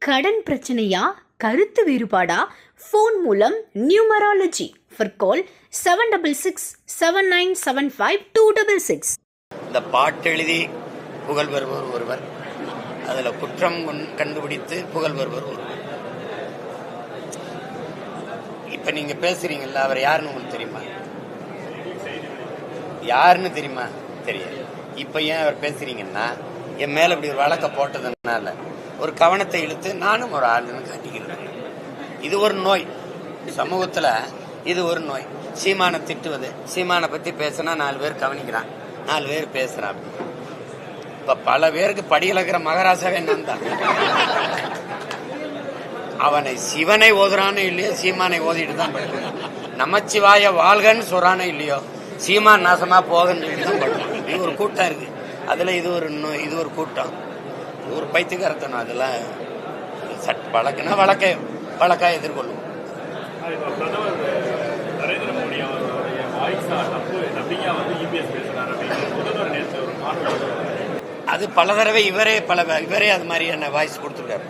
கடன் பிரச்சனையா, கருத்து வேறுபாடா? ஃபோன் மூலம் நியூமராலஜி. ஃபார் கால் 7667975266. இந்த பாட்டு எழுதி புகழ் வருவர் ஒருவர், அதுல குற்றம் கண்டுபிடித்து புகழ் வருவர் ஒருவர். இப்ப நீங்க பேசுறீங்கல்ல, அவர் யாருன்னு உங்களுக்கு தெரியுமா? யாருன்னு தெரியுமா? தெரியாது. இப்ப ஏன் அவர் பேசுறீங்கன்னா, என் மேல இப்படி ஒரு வழக்க போட்டதுனால ஒரு கவனத்தை இழுத்து நானும் ஒரு ஆளுன்னு காட்டிக்கிறேன். இது ஒரு நோய் சமூகத்துல, இது ஒரு நோய். சீமானை திட்டுவது, சீமானை பத்தி பேசினா 4 பேர் கவனிக்கிறான், 4 பேர் பேசுறான். இப்ப பல பேருக்கு படியிலக்கிற மகராசாவே நான் தான். அவனை சிவனை ஓதுறானோ இல்லையோ, சீமானை ஓதிட்டு தான் படிக்கிறான். நமச்சிவாய வாழ்கன்னு சொல்றானோ இல்லையோ, சீமான் நாசமா போகன்னு சொல்லிட்டு தான் படிக்கிறான். இது ஒரு கூட்டம் இருக்கு. அதுல இது ஒரு கூட்டம், ஒரு பைத்தியக்காரத்தனம். அதெல்லாம் வழக்குனா வழக்கா எதிர்கொள்ளும். அது பல தடவை இவரே அது மாதிரியான வாய்ஸ் கொடுத்துருக்காரு.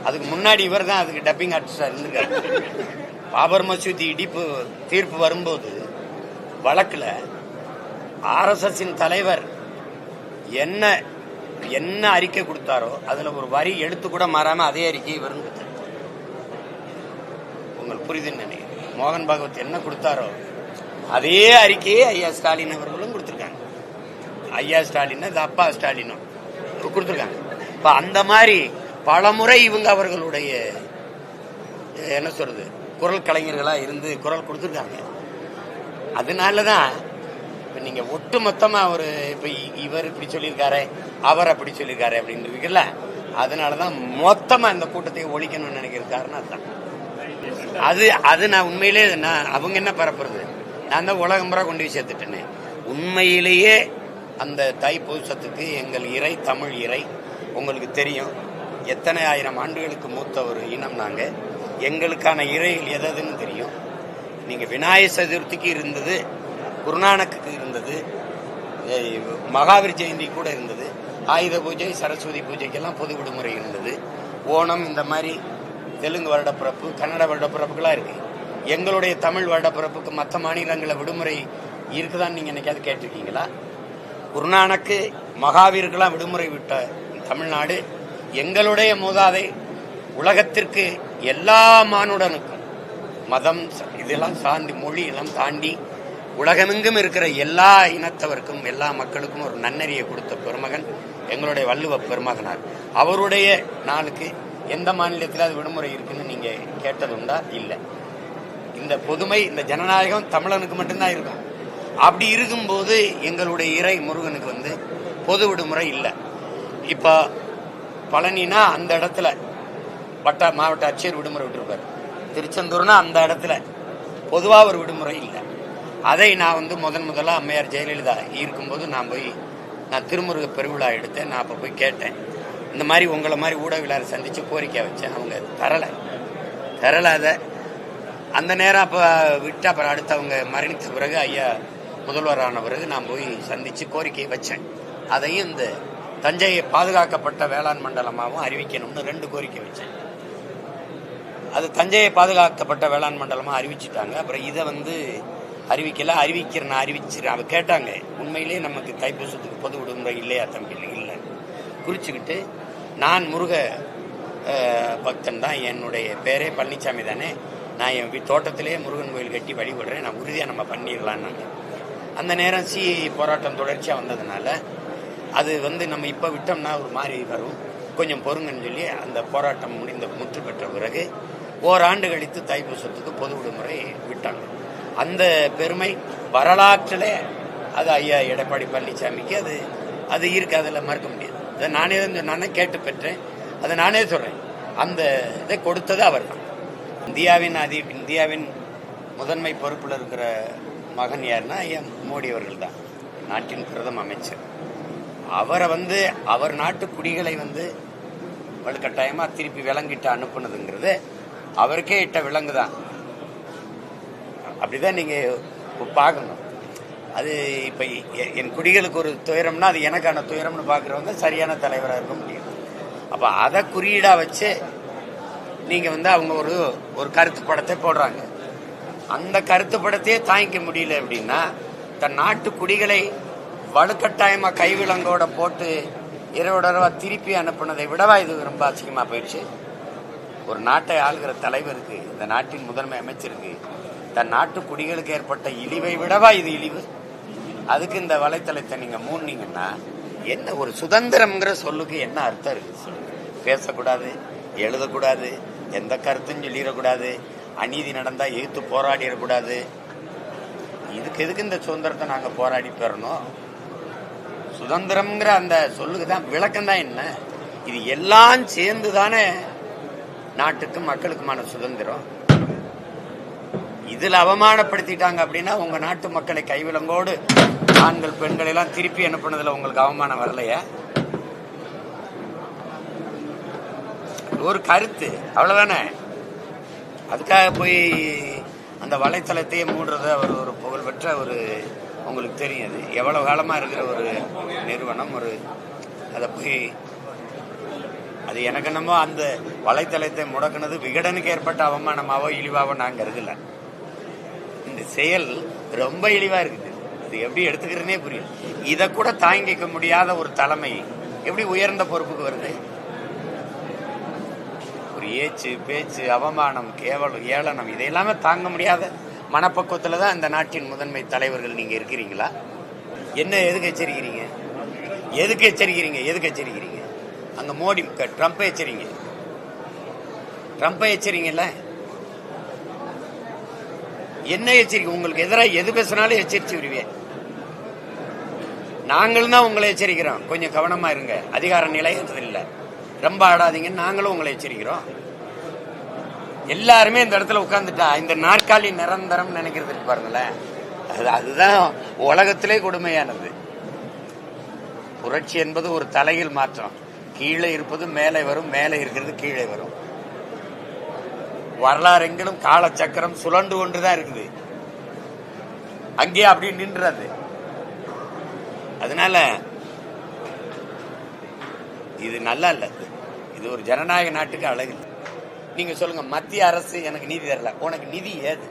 அதுக்கு முன்னாடி இவர் தான் அதுக்கு டப்பிங் ஆர்டிஸ்டா இருந்திருக்காரு. பாபர் மசூதி இடிப்பு தீர்ப்பு வரும்போது வழக்குல RSS தலைவர் என்ன அறிக்கை கொடுத்தாரோ அதுல ஒரு வரி எடுத்து கூட மாறாம அதே அறிக்கையை இவர் கொடுத்தார். உங்களுக்கு புரியுதுன்னு நினைக்கிறேன். மோகன் பாகவத் என்ன கொடுத்தாரோ அதே அறிக்கையை ஐயா ஸ்டாலின் அவர்களும் கொடுத்திருக்காங்க. ஐயா ஸ்டாலின் அப்பா ஸ்டாலினும் கொடுத்திருக்காங்க. இப்ப அந்த மாதிரி பல முறை இவங்க அவர்களுடைய என்ன சொல்றது, குரல் கலைஞர்களா இருந்து குரல் கொடுத்திருக்காங்க. அதனாலதான் இப்ப நீங்க ஒட்டு மொத்தமா இப்ப இவர் இப்படி சொல்லியிருக்காரு, அவர் அப்படி சொல்லியிருக்காரு அப்படின்னு இருக்குல்ல, அதனாலதான் மொத்தமா இந்த கூட்டத்தை ஒழிக்கணும்னு நினைக்கிற காரணம் அதுதான். அது நான் உண்மையிலே அவங்க என்ன பரப்புறது, நான் தான் உலகம் முறை கொண்டு போய் சேர்த்துட்டேன்னு. உண்மையிலேயே அந்த தைப்பூசத்துக்கு எங்கள் இறை தமிழ் இறை உங்களுக்கு தெரியும். எத்தனை ஆயிரம் ஆண்டுகளுக்கு மூத்த ஒரு இனம் நாங்க. எங்களுக்கான இறைகள் எதுன்னு தெரியும். நீங்க விநாயகர் சதுர்த்திக்கு இருந்தது, குருநானக்கு இருந்தது, மகாவீர் ஜெயந்தி கூட இருந்தது, ஆயுத பூஜை சரஸ்வதி பூஜைக்கெல்லாம் பொது விடுமுறை இருந்தது. ஓணம் இந்த மாதிரி தெலுங்கு வருடப்பிறப்பு, கன்னட வருடப்பிறப்புகளாம் இருக்கு. எங்களுடைய தமிழ் வருடப்பிறப்புக்கு மற்ற மாநிலங்களில் விடுமுறை இருக்குதான்னு நீங்க என்னைக்காவது கேட்டிருக்கீங்களா? குருநானக்கு மகாவீருக்கெல்லாம் விடுமுறை விட்ட தமிழ்நாடு எங்களுடைய மூதாதை உலகத்திற்கு எல்லா மானுடனுக்கும் மதம் இதெல்லாம் சார்ந்து மொழி எல்லாம் தாண்டி உலகமெங்கும் இருக்கிற எல்லா இனத்தவருக்கும் எல்லா மக்களுக்கும் ஒரு நன்னறியை கொடுத்த பெருமகன் எங்களுடைய வள்ளுவ பெருமகனார். அவருடைய நாளுக்கு எந்த மாநிலத்தில் அது விடுமுறை இருக்குன்னு நீங்க கேட்டதுண்டா? இல்லை. இந்த பொதுமை, இந்த ஜனநாயகம் தமிழனுக்கு மட்டும்தான் இருக்கும். அப்படி இருக்கும்போது எங்களுடைய இறை முருகனுக்கு பொது விடுமுறை இல்லை. இப்ப பழனினா அந்த இடத்துல மாவட்ட ஆட்சியர் விடுமுறை விட்டுருப்பார். திருச்செந்தூர்னா அந்த இடத்துல பொதுவா ஒரு விடுமுறை இல்லை. அதை நான் முதலா அம்மையார் ஜெயலலிதா இருக்கும்போது நான் திருமுருக பெருவிழா எடுத்தேன். நான் அப்ப போய் கேட்டேன், இந்த மாதிரி உங்களை மாதிரி ஊடகவியலாளர் சந்திச்சு கோரிக்கை வச்சேன். அவங்க தரல அதை அந்த நேரம் அப்ப விட்டு அப்புறம் அடுத்தவங்க மரணித்த பிறகு ஐயா முதல்வரான பிறகு நான் போய் சந்திச்சு கோரிக்கையை வச்சேன். அதையும் இந்த தஞ்சையை பாதுகாக்கப்பட்ட வேளாண் மண்டலமாகவும் அறிவிக்கணும்னு 2 கோரிக்கை வச்சேன். அது தஞ்சையை பாதுகாக்கப்பட்ட வேளாண் மண்டலமா அறிவிச்சுட்டாங்க. அப்புறம் இதை அறிவிச்சிருக்கேன். அவ கேட்டாங்க, உண்மையிலேயே நமக்கு தைப்பூசத்துக்கு பொது விடுமுறை இல்லையா தம்பி? இல்லை. குறிச்சுக்கிட்டு, நான் முருக பக்தன் தான், என்னுடைய பேரே பழனிசாமி தானே, நான் என் தோட்டத்திலேயே முருகன் கோயில் கட்டி வழிபடுறேன், நான் உறுதியா நம்ம பண்ணிடலான்னாங்க. அந்த நேரம் சிஐ போராட்டம் தொடர்ச்சியா வந்ததுனால அது நம்ம இப்ப விட்டோம்னா ஒரு மாதிரி வரும், கொஞ்சம் பொறுங்கன்னு சொல்லி அந்த போராட்டம் முற்று பெற்ற பிறகு ஓராண்டு கழித்து தைப்பூசத்துக்கு பொது விடுமுறை விட்டாங்க. அந்த பெருமை வரலாற்றிலே அது ஐயா எடப்பாடி பழனிசாமிக்கு அது இருக்கு, அதுல மறுக்க முடியாது. அதை நானே கேட்டு பெற்றேன், அதை நானே சொல்றேன். அந்த இதை கொடுத்தது அவர் தான். இந்தியாவின் முதன்மை பொறுப்புல இருக்கிற மகன் யாருன்னா ஐயா மோடி அவர்கள் தான், நாட்டின் பிரதம அமைச்சர். அவரை அவர் நாட்டு குடிகளை வலுக்கட்டாயமா திருப்பி விலங்கிட்டு அனுப்புனதுங்கிறது அவருக்கே இட்ட விலங்குதான். அப்படிதான் நீங்க பார்க்கணும். அது இப்ப என் குடிகளுக்கு ஒரு துயரம்னா அது எனக்கான துயரம்னு பாக்குறவங்க சரியான தலைவராக இருக்க முடியும். அப்ப அதை குறியீடா வச்சு நீங்க அவங்க ஒரு கருத்து படத்தை போடுறாங்க. அந்த கருத்து படத்தையே தாங்கிக்க முடியல அப்படின்னா தன் நாட்டு குடிகளை வலுக்கட்டாயமா கைவிலங்கோட போட்டு இரவு திருப்பி அனுப்புனதை விடவா இது ரொம்ப அசிங்கமா போயிடுச்சு? ஒரு நாட்டை ஆளுகிற தலைவருக்கு, இந்த நாட்டின் முதன்மை அமைச்சருக்கு தன் நாட்டு குடிகளுக்கு ஏற்பட்ட இழிவை விடவா இது இழிவு? அதுக்கு இந்த வலைத்தளத்தை நீங்க மூடினீங்கன்னா என்ன ஒரு சுதந்திரம்ங்கிற சொல்லுக்கு என்ன அர்த்தம் இருக்கு? பேசக்கூடாது, எழுதக்கூடாது, எந்த கருத்தும் சொல்லிடக்கூடாது, அநீதி நடந்தா எதிர்த்து போராடிடக்கூடாது. இதுக்கு எதுக்கு இந்த சுதந்திரத்தை நாங்க போராடி பெறணும்? சுதந்திரம்ங்கிற அந்த சொல்லுக்கு தான் விளக்கம் தான் என்ன? இது எல்லாம் சேர்ந்து தானே நாட்டுக்கும் மக்களுக்குமான சுதந்திரம். இதுல அவமானப்படுத்திட்டாங்க அப்படின்னா உங்க நாட்டு மக்களை கைவிலங்கோடு ஆண்கள் பெண்கள் எல்லாம் திருப்பி அனுப்புனதுல உங்களுக்கு அவமானம் வரலையா? ஒரு கருத்து அவ்வளவுதானே. அதுக்காக போய் அந்த வலைத்தளத்தையே மூடுறது அவர் ஒரு புகழ்பெற்ற ஒரு, உங்களுக்கு தெரியுது எவ்வளவு காலமா இருக்கிற ஒரு நிறுவனம், ஒரு அதை போய் அது எனக்கு என்னமோ அந்த வலைத்தளத்தை முடக்கினது விகடனுக்கு ஏற்பட்ட அவமானமாவோ இழிவாவோ நான் கருதல. இந்த செயல் ரொம்ப இழிவா இருக்குது. இது எப்படி எடுத்துக்கிறதுனே புரியல. இதை கூட தாங்கிக்க முடியாத ஒரு தலைமை எப்படி உயர்ந்த பொறுப்புக்கு வருது? ஒரு ஏச்சு பேச்சு, அவமானம், கேவலம், ஏளனம் இதையெல்லாமே தாங்க முடியாத மனப்பக்குவத்துல தான் இந்த நாட்டின் முதன்மை தலைவர்கள் நீங்க இருக்கிறீங்களா? என்ன எதுக்கு எச்சரிக்கிறீங்க? எதுக்கு எச்சரிக்கிறீங்க? எதுக்கு எச்சரிக்கிறீங்க? அங்க மோடி ட்ரம்ப்பை எச்சரிங்க. ட்ரம்ப்பை எச்சரிங்கல்ல. என்ன எச்சரிக்கை? உங்களுக்கு எதிராக எது பேசினாலும் எச்சரிச்சு விடுவேன். நாங்களும் தான் உங்களை எச்சரிக்கிறோம், கொஞ்சம் கவனமா இருங்க, அதிகார நிலையத்தில் இல்ல, ரொம்ப ஆடாதீங்கன்னு நாங்களும் உங்களை எச்சரிக்கிறோம். எல்லாருமே இந்த இடத்துல உட்கார்ந்துட்டா இந்த நாற்காலி நிரந்தரம் நினைக்கிறது பாருங்களேன், அதுதான் உலகத்திலே கொடுமையானது. புரட்சி என்பது ஒரு தலையில் மாற்றம். கீழே இருப்பது மேலே வரும், மேலே இருக்கிறது கீழே வரும். வரலாறு எங்கிலும் காலச்சக்கரம் சுழண்டு கொண்டுதான் இருக்குது, அங்கேயே அப்படி நின்றது. அதனால இது நல்லா இல்ல. இது ஒரு ஜனநாயக நாட்டுக்கு அழகு. நீங்க சொல்லுங்க, மத்திய அரசு எனக்கு நீதி தரல. உனக்கு நிதி ஏது?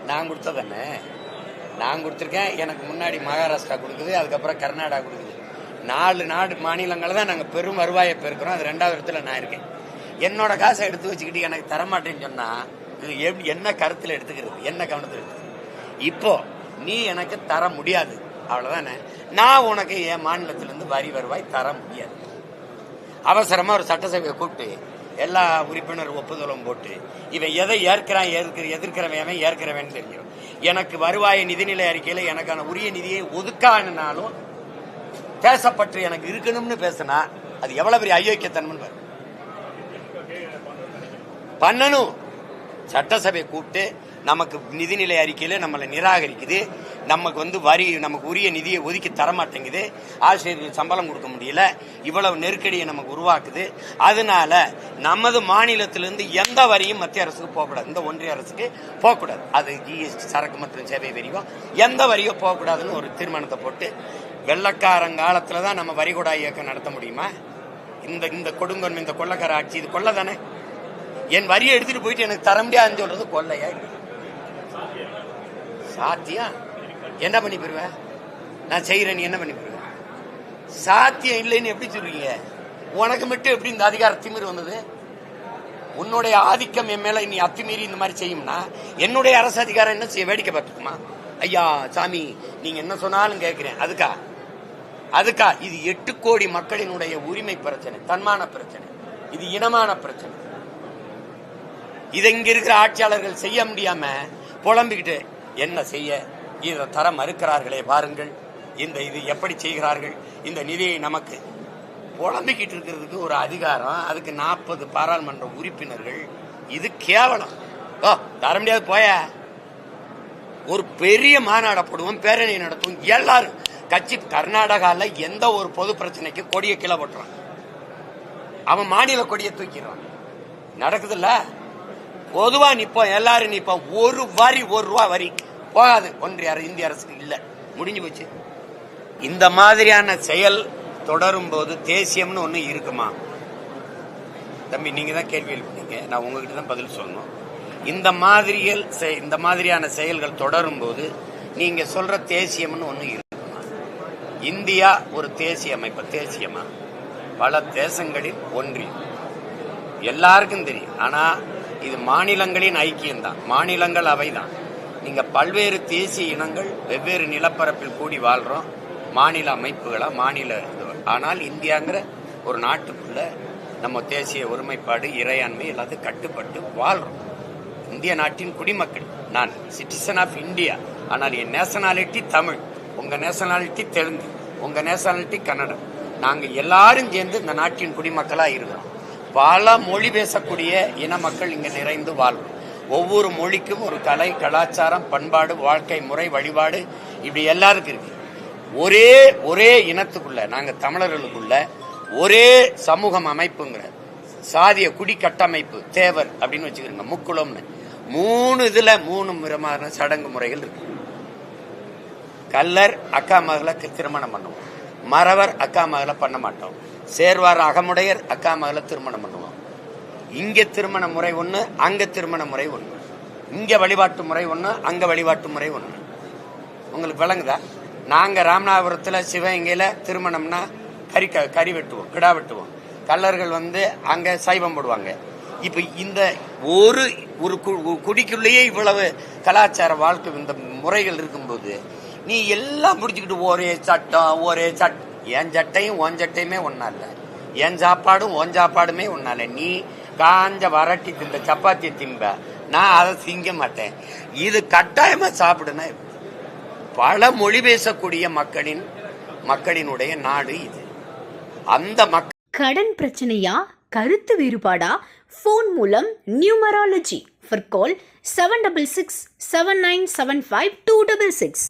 நான் கொடுத்ததானே, நான் கொடுத்திருக்கேன். எனக்கு முன்னாடி மகாராஷ்டிரா கொடுக்குது, அதுக்கப்புறம் கர்நாடகா கொடுக்குது. 4 மாநிலங்களை தான் நாங்க பெரும் வருவாயை பெருக்கிறோம். அது 2வது இடத்துல நான் இருக்கேன். என்னோட காசை எடுத்து வச்சுக்கிட்டு எனக்கு தரமாட்டேன்னு சொன்னா இது என்ன கருத்துல எடுத்துக்கிறது, என்ன கவனத்தில் எடுத்துக்கிறது? இப்போ நீ எனக்கு தர முடியாது, அவ்வளவுதானே. நான் உனக்கு என் மாநிலத்திலிருந்து வரி வருவாய் தர முடியாது. அவசரமா ஒரு சட்டசபையை கூப்பிட்டு எல்லா உறுப்பினர் ஒப்புதலும் போட்டு இவன் எதை ஏற்கிறான், எதிர்க்கிறவன் ஏற்கிறவன் தெரியும். எனக்கு வருவாய் நிதிநிலை அறிக்கையில எனக்கான உரிய நிதியை ஒதுக்கானாலும் பேசப்பட்டு எனக்கு இருக்கணும்னு பேசினா அது எவ்வளவு பெரிய அயோக்கியத்தன்மை பண்ணணும். சட்டசபை கூப்பிட்டு நமக்கு நிதிநிலை அறிக்கையில நம்மளை நிராகரிக்குது, நமக்கு வரி, நமக்கு உரிய நிதியை ஒதுக்கி தரமாட்டேங்குது, ஆசிரியர்களுக்கு சம்பளம் கொடுக்க முடியல, இவ்வளவு நெருக்கடியை நமக்கு உருவாக்குது. அதனால நமது மாநிலத்திலிருந்து எந்த வரியும் மத்திய அரசுக்கு போகக்கூடாது, இந்த ஒன்றிய அரசுக்கு போகக்கூடாது. அது ஜிஎஸ்டி, சரக்கு மற்றும் சேவை வரியோ எந்த வரியோ போகக்கூடாதுன்னு ஒரு தீர்மானத்தை போட்டு, வெள்ளக்காரங்காலத்துலதான் நம்ம வரிகொடா இயக்கம் நடத்த முடியுமா? இந்த கொடுங்கொன்மை, இந்த கொள்ளக்கார ஆட்சி, இது கொள்ள தானே. என் வரியை எடுத்துட்டு போயிட்டு எனக்கு தர முடியாதுன்னு சொல்றது கொள்ளையா? சாத்தியம் என்ன பண்ணி போயிருவேன்? நான் செய்யறேன், என்ன பண்ணி போயிருவேன்? சாத்தியம் இல்லைன்னு எப்படி சொல்றீங்க? உனக்கு மட்டும் எப்படி இந்த அதிகார திமிர் வந்தது? உன்னுடைய ஆதிக்கம் என் மேல நீ அத்துமீறி இந்த மாதிரி செய்யும்னா என்னுடைய அரசு அதிகாரம் என்ன செய்ய? வேடிக்கை பார்த்துக்குமா? ஐயா சாமி நீங்க என்ன சொன்னாலும் கேட்கிறேன். அதுக்கா இது 8 கோடி மக்களினுடைய உரிமை பிரச்சனை, தன்மான பிரச்சனை, இது இனமான பிரச்சனை. இதை இங்க இருக்கிற ஆட்சியாளர்கள் செய்ய முடியாம புலம்பிக்கிட்டு என்ன செய்ய, இதை தர மறுக்கிறார்களே பாருங்கள், இது எப்படி செய்கிறார்கள், இந்த நிதியை நமக்கு புலம்பிக்கிட்டு இருக்கிறதுக்கு ஒரு அதிகாரம், அதுக்கு 40 பாராளுமன்ற உறுப்பினர்கள். இது கேவலம். தர முடியாது போய. ஒரு பெரிய மாநாட போடுவோம், பேரணி நடத்துவோம், எல்லாரும் கட்சி. கர்நாடகால எந்த ஒரு பொது பிரச்சனைக்கு கொடியை கீழே போட்டுறான், அவன் மாநில கொடியை தூக்கிறான். நடக்குதுல்ல? பொதுவா நிப்போம், எல்லாரும் நிப்போம். ஒரு வரி, ₹1 வரி போகாது ஒன்றிய இந்திய அரசுக்கு, இல்ல, முடிஞ்சு போச்சு. இந்த மாதிரியான செயல் தொடரும் போது தேசியம்னு ஒண்ணு இருக்குமா? தம்பி நீங்கள் தான் கேள்வி எழுப்பினீங்க, நான் உங்ககிட்ட தான் பதில் சொல்லணும். இந்த மாதிரியான செயல்கள் தொடரும் போது நீங்க சொல்ற தேசியம்னு ஒண்ணு இருக்குமா? இந்தியா ஒரு தேசிய அமைப்பு, தேசியமா பல தேசங்களில் ஒன்றியம், எல்லாருக்கும் தெரியும். ஆனா இது மாநிலங்களின் ஐக்கியம் தான், மாநிலங்கள் அவைதான். நீங்க பல்வேறு தேசிய இனங்கள் வெவ்வேறு நிலப்பரப்பில் கூடி வாழ்றோம், மாநில அமைப்புகளா, மாநில. ஆனால் இந்தியாங்கிற ஒரு நாட்டுக்குள்ள நம்ம தேசிய ஒருமைப்பாடு, இறையாண்மை எல்லாத்தையும் கட்டுப்பட்டு வாழ்றோம். இந்திய நாட்டின் குடிமக்கள், நான் சிட்டிசன் ஆஃப் இந்தியா. ஆனால் என் நேஷனாலிட்டி தமிழ், உங்க நேஷனாலிட்டி தெலுங்கு, உங்க நேஷனாலிட்டி கன்னடம். நாங்க எல்லாரும் சேர்ந்து இந்த நாட்டின் குடிமக்களா இருக்கிறோம். பல மொழி பேசக்கூடிய இன மக்கள் இங்க நிறைந்து வாழ்றோம். ஒவ்வொரு மொழிக்கும் ஒரு கலை, கலாச்சாரம், பண்பாடு, வாழ்க்கை முறை, வழிபாடு இப்படி எல்லாருக்கும் இருக்கு. ஒரே இனத்துக்குள்ள, நாங்க தமிழர்களுக்குள்ள ஒரே சமூகம் அமைப்புங்கிற சாதிய குடி கட்டமைப்பு தேவர் அப்படின்னு வச்சுக்கிறோங்க. முக்குளம்னு 3 இதுல 3 விதமான சடங்கு முறைகள் இருக்கு. கல்லர் அக்கா மகளை திருமணம் பண்ணுவோம், மறவர் அக்கா மகளை பண்ண மாட்டோம், சேர்வார் அகமுடையர் அக்கா மகளை திருமணம் பண்ணுவோம். இங்க திருமண முறை ஒண்ணு, அங்க திருமண முறை ஒண்ணு. இங்க வழிபாட்டு முறை ஒண்ணு, அங்க வழிபாட்டு முறை ஒண்ணு. உங்களுக்கு விளங்குதா? நாங்க ராமநாதபுரத்துல சிவகங்கையில திருமணம்னா கறி வெட்டுவோம், கிடா வெட்டுவோம். கல்லர்கள் அங்க சைவம் போடுவாங்க. இப்ப இந்த ஒரு குடிக்குள்ளேயே இவ்வளவு கலாச்சார வாழ்க்கை இந்த முறைகள் இருக்கும்போது நீ எல்லாம் முடிச்சுக்கிட்டு ஒரே சட்டம், என் சட்டையும் உன் சட்டையுமே ஒன்னா இல்ல, என் சாப்பாடும் உன் சாப்பாடுமே ஒன்னா இல்ல. நீ காஞ்ச வரட்டி திம்ப சப்பாத்தியை திம்ப, நான் அதை திங்க மாட்டேன். இது கட்டாயமா சாப்பிடுனா. பல மொழி பேசக்கூடிய மக்களினுடைய நாடு இது. அந்த கடன் பிரச்சனையா, கருத்து வேறுபாடா? ஃபோன் மூலம் நியூமராலஜி. For call 766 7975 266.